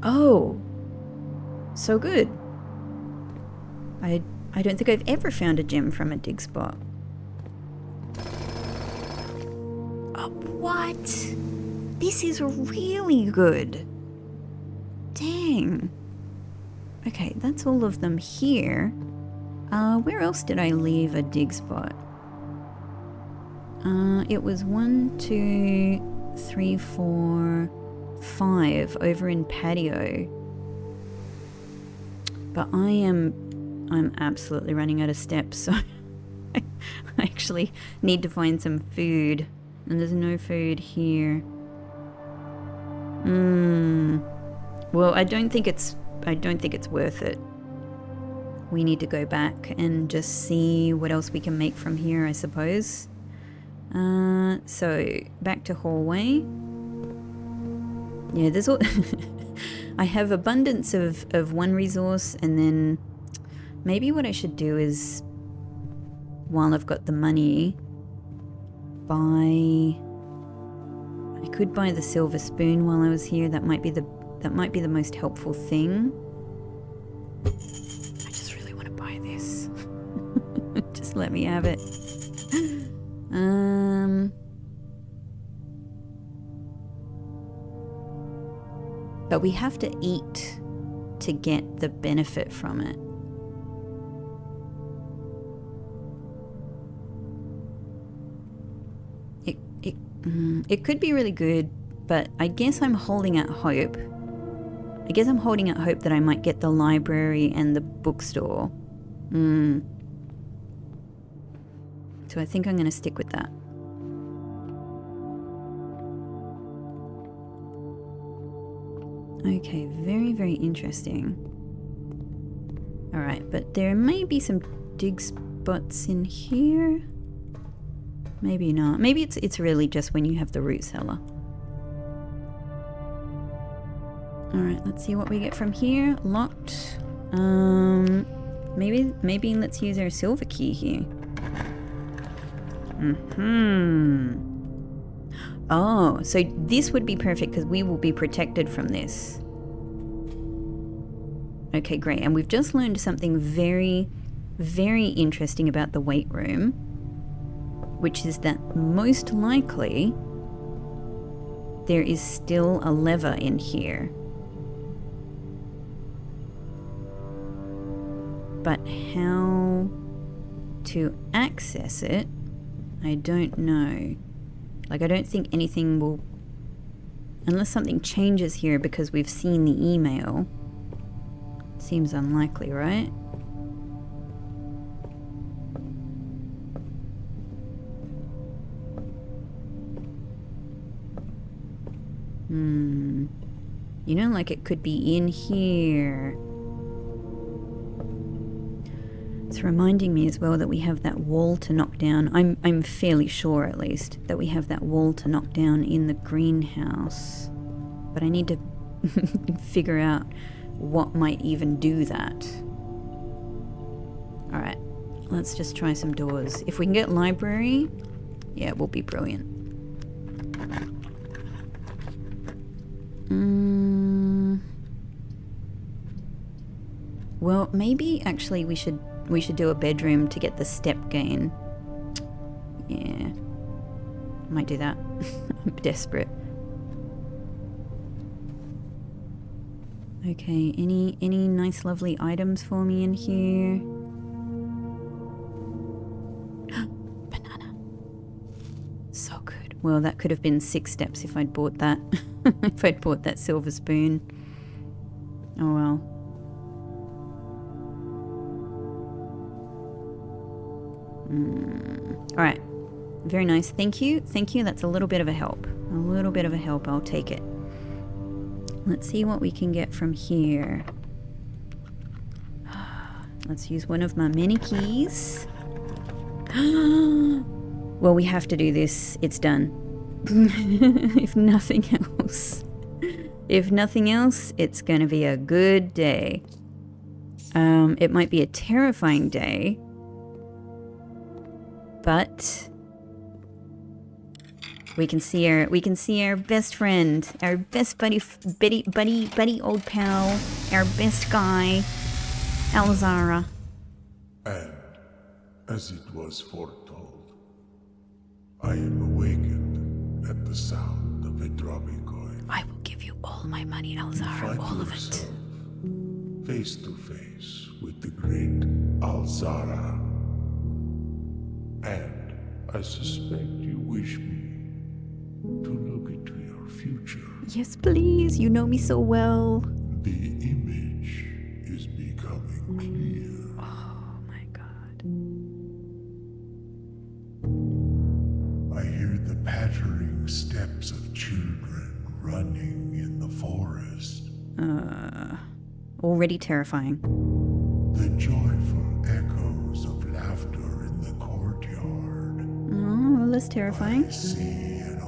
Oh, so good. I don't think I've ever found a gem from a dig spot. Oh, what? This is really good. Dang. Okay, that's all of them here. Where else did I leave a dig spot? It was 1, 2, 3, 4, 5 over in patio. But I'm absolutely running out of steps, so I actually need to find some food. And there's no food here. Well, I don't think it's worth it. We need to go back and just see what else we can make from here, I suppose. So back to hallway. Yeah, there's all I have abundance of one resource, and then maybe what I should do is, while I've got the money, I could buy the silver spoon while I was here. That might be the most helpful thing. I just really want to buy this. Just let me have it. But we have to eat to get the benefit from it. It could be really good, but I guess I'm holding out hope. That I might get the library and the bookstore. So I think I'm going to stick with that. Okay, very, very interesting. Alright, but there may be some dig spots in here. Maybe not. Maybe it's really just when you have the root cellar. Alright, let's see what we get from here. Locked. Maybe let's use our silver key here. Oh, so this would be perfect because we will be protected from this. Okay, great. And we've just learned something very, very interesting about the weight room, which is that most likely there is still a lever in here. But how to access it, I don't know. Like, I don't think anything will... Unless something changes here because we've seen the email. Seems unlikely, right? You know, like it could be in here. It's reminding me as well that we have that wall to knock down. I'm fairly sure, at least, that we have that wall to knock down in the greenhouse. But I need to figure out what might even do that. Alright, let's just try some doors. If we can get library, yeah, it will be brilliant. Well, maybe actually we should do a bedroom to get the step gain. Yeah. Might do that. I'm desperate. Okay, any nice lovely items for me in here? Banana. So good. Well, that could have been 6 steps if I'd bought that. If I'd bought that silver spoon. Oh well. Alright. Very nice. Thank you. Thank you. That's a little bit of a help. A little bit of a help. I'll take it. Let's see what we can get from here. Let's use one of my mini keys. Well, we have to do this. It's done. If nothing else. If nothing else, it's gonna be a good day. It might be a terrifying day. But we can see our best friend, our best buddy, old pal, our best guy, Alzara. And as it was foretold, I am awakened at the sound of a dropping coin. I will give you all my money, Alzara, all of it. Face to face with the great Alzara. And I suspect you wish me to look into your future. Yes, please. You know me so well. The image is becoming clear. Oh my god. I hear the pattering steps of children running in the forest. Already terrifying. The joyful echoes of laughter in the courtyard. Oh, less terrifying. I see an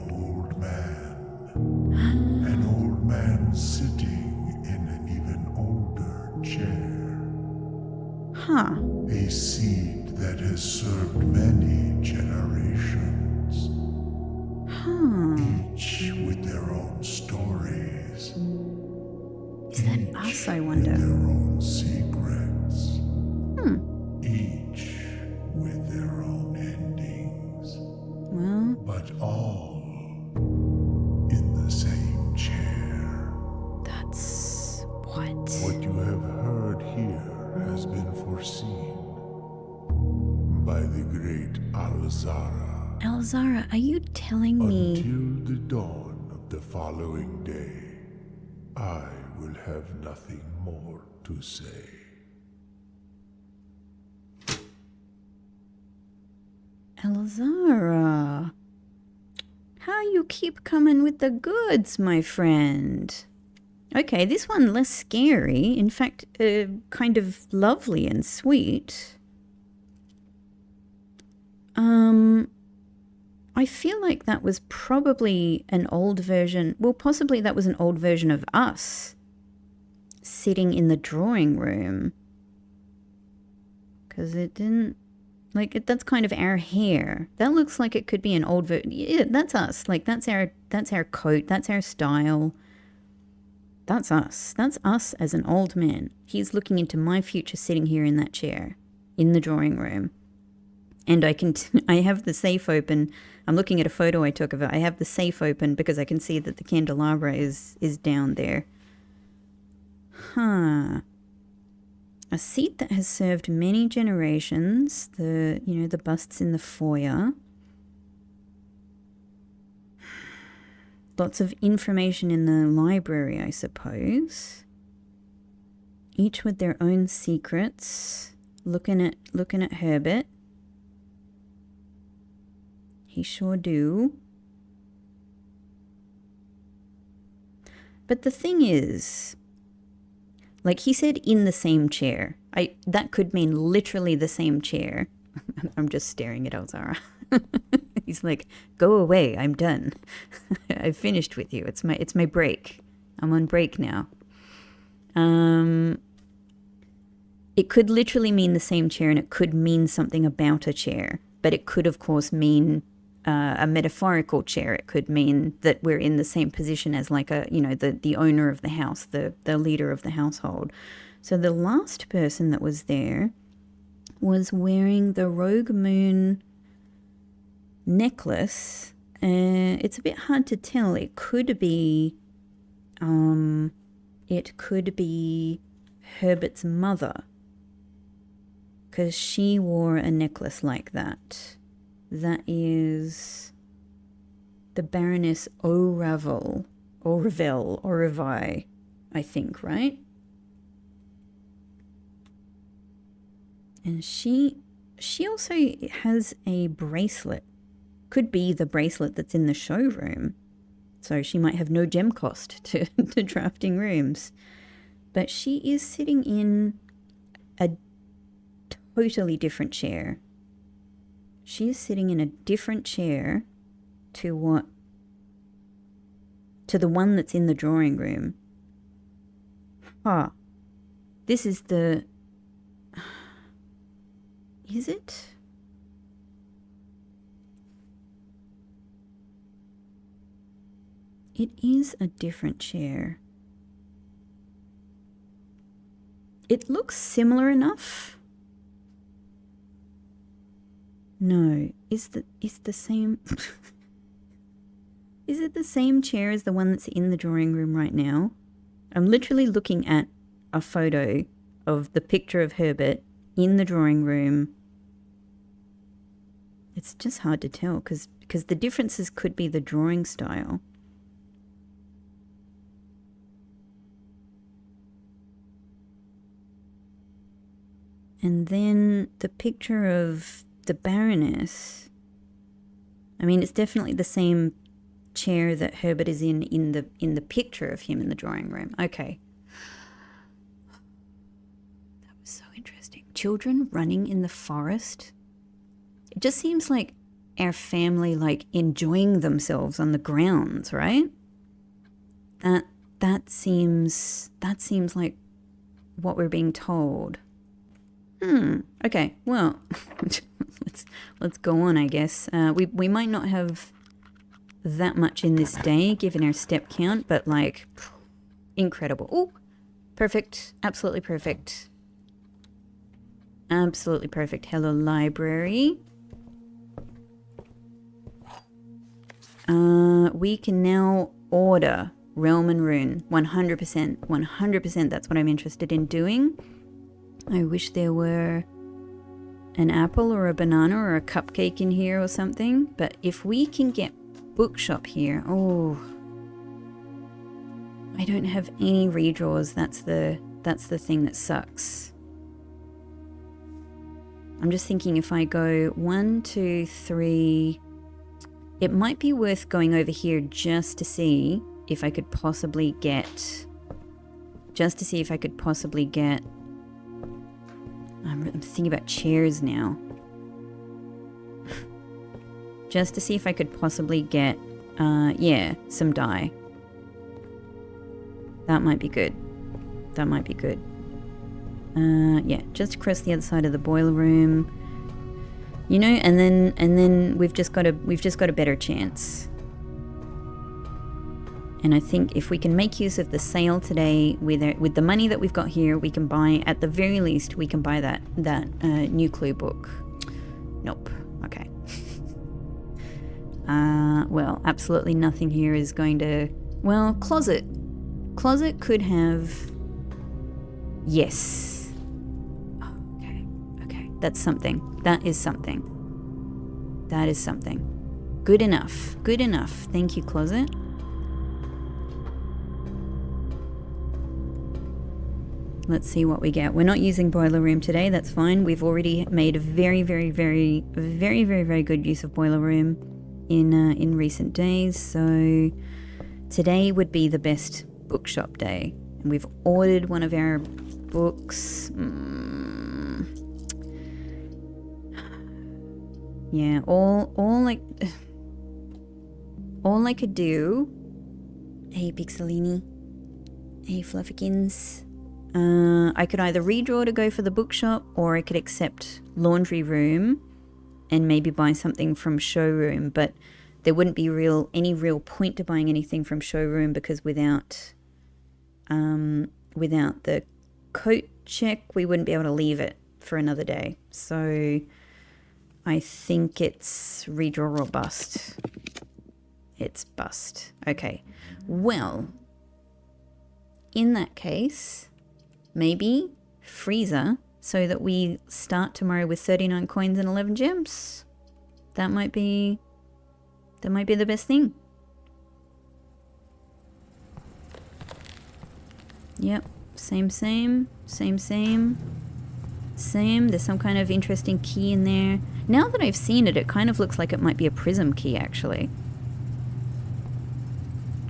old man sitting in an even older chair. Huh. A seed that has served many generations. Each with their own stories. Is that us, I wonder? With their own secrets. Each with their own endings. Well, But all in the same chair. that's what? What you have heard here has been foreseen by the great Alzara. Alzara, are you telling me? Until the dawn of the following day, I will have nothing more to say. Alzara, how you keep coming with the goods, my friend? Okay, this one less scary. In fact, kind of lovely and sweet. I feel like that was probably an old version. Well, possibly that was an old version of us sitting in the drawing room. Because it didn't... Like, that's kind of our hair. That looks like it could be an old version. Yeah, that's us. Like, that's our coat. That's our style. That's us. That's us as an old man. He's looking into my future sitting here in that chair in the drawing room. And I have the safe open. I'm looking at a photo I took of it. I have the safe open because I can see that the candelabra is down there. Huh. A seat that has served many generations. The busts in the foyer. Lots of information in the library, I suppose. Each with their own secrets. Looking at Herbert. He sure do. But the thing is, like he said, in the same chair. That could mean literally the same chair. I'm just staring at Alzara. He's like, go away, I'm done. I've finished with you. It's my break. I'm on break now. It could literally mean the same chair, and it could mean something about a chair. But it could, of course, mean a metaphorical chair. It could mean that we're in the same position as like the owner of the house, the leader of the household. So the last person that was there was wearing the Rogue Moon necklace. It's a bit hard to tell. It could be Herbert's mother, because she wore a necklace like that. That is the Baroness O'Ravel, I think, right? And she also has a bracelet. Could be the bracelet that's in the showroom. So she might have no gem cost to drafting rooms. But she is sitting in a totally different chair. She is sitting in a different chair to the one that's in the drawing room. This is the... Is it? It is a different chair. It looks similar enough. No, is the same... Is it the same chair as the one that's in the drawing room right now? I'm literally looking at a photo of the picture of Herbert in the drawing room. It's just hard to tell because the differences could be the drawing style. And then the picture of the Baroness. I mean, it's definitely the same chair that Herbert is in the picture of him in the drawing room. Okay. That was so interesting. Children running in the forest. It just seems like our family like enjoying themselves on the grounds, right? That seems like what we're being told. Okay, well, let's go on, I guess. We might not have that much in this day, given our step count, but like, incredible. Oh, perfect. Absolutely perfect. Absolutely perfect. Hello, library. We can now order Realm and Rune. 100%. 100% that's what I'm interested in doing. I wish there were an apple or a banana or a cupcake in here or something. But if we can get bookshop here... Oh. I don't have any redraws. That's the thing that sucks. I'm just thinking if I go 1, 2, 3... It might be worth going over here just to see if I could possibly get... I'm thinking about chairs now. Just to see if I could possibly get, yeah, some dye. That might be good. That might be good. Yeah, just across the other side of the boiler room. You know, and then we've just got a better chance. And I think if we can make use of the sale today with the money that we've got here, we can buy, at the very least, we can buy that new clue book. Nope. Okay. Well, absolutely nothing here is going to... Well, closet. Closet could have... Yes. Oh, okay. Okay. That's something. That is something. That is something. Good enough. Good enough. Thank you, closet. Let's see what we get. We're not using boiler room today. That's fine. We've already made a very, very, very, very, very, very good use of boiler room in recent days. So today would be the best bookshop day. And we've ordered one of our books. Yeah, all I could do. Hey, Pixelini. Hey, Fluffykins. I could either redraw to go for the bookshop, or I could accept laundry room and maybe buy something from showroom, but there wouldn't be any real point to buying anything from showroom because without the coat check, we wouldn't be able to leave it for another day. So I think it's redraw or bust. It's bust. Okay. Well, in that case, maybe freezer so that we start tomorrow with 39 coins and 11 gems. That might be the best thing. Yep. Same. There's some kind of interesting key in there. Now that I've seen it, it kind of looks like it might be a prism key, actually.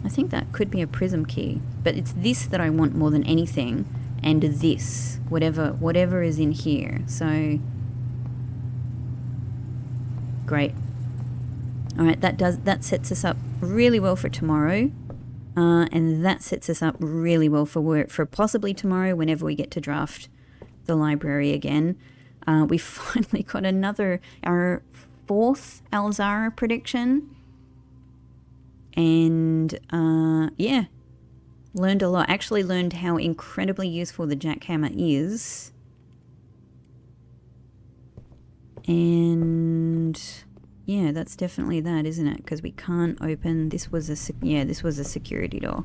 I think that could be a prism key. But it's this that I want more than anything. And this. Whatever is in here. So... great. Alright, that sets us up really well for tomorrow. And that sets us up really well for possibly tomorrow whenever we get to draft the library again. We finally got our 4th Alzara prediction. And yeah, learned a lot. Actually learned how incredibly useful the jackhammer is. And yeah, that's definitely that, isn't it? Because we can't open. This was a security door.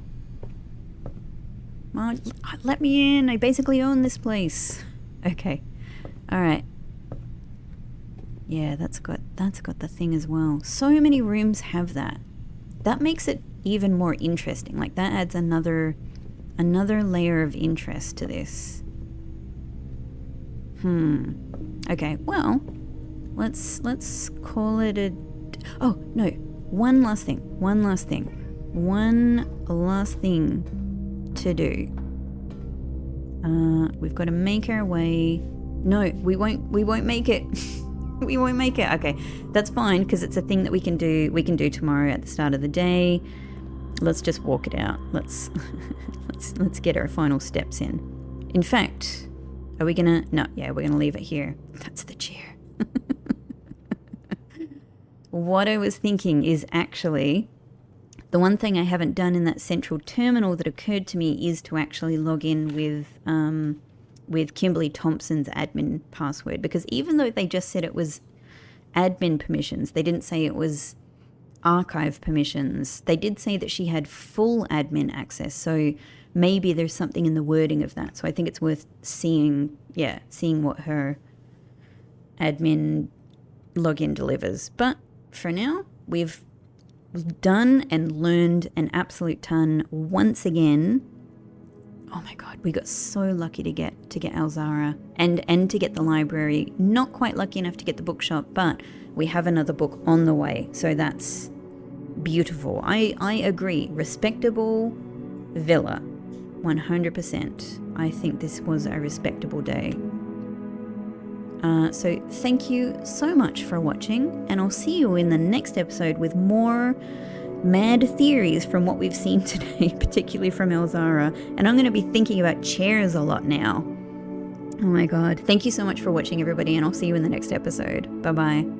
Oh, let me in. I basically own this place. Okay. All right. Yeah, that's got the thing as well. So many rooms have that. That makes it even more interesting. Like that adds another layer of interest to this. Okay. Well, let's call it a... Oh, no. One last thing to do. We've got to make our way... No, we won't make it. We won't make it. Okay, that's fine, because it's a thing that we can do tomorrow at the start of the day. Let's just walk it out. Let's get our final steps in. In fact, are we gonna... No, yeah, we're gonna leave it here. That's the chair. What I was thinking is actually, the one thing I haven't done in that central terminal that occurred to me is to actually log in with Kimberly Thompson's admin password, because even though they just said it was admin permissions, they didn't say it was archive permissions. They did say that she had full admin access, so maybe there's something in the wording of that. So I think it's worth seeing what her admin login delivers. But for now, we've done and learned an absolute ton once again. Oh my god, we got so lucky to get Alzara and to get the library. Not quite lucky enough to get the bookshop, but we have another book on the way, so that's beautiful. I agree. Respectable villa. 100%. I think this was a respectable day. So thank you so much for watching, and I'll see you in the next episode with more mad theories from what we've seen today, particularly from Alzara. And I'm going to be thinking about chairs a lot now. Oh my god. Thank you so much for watching, everybody, and I'll see you in the next episode. Bye-bye.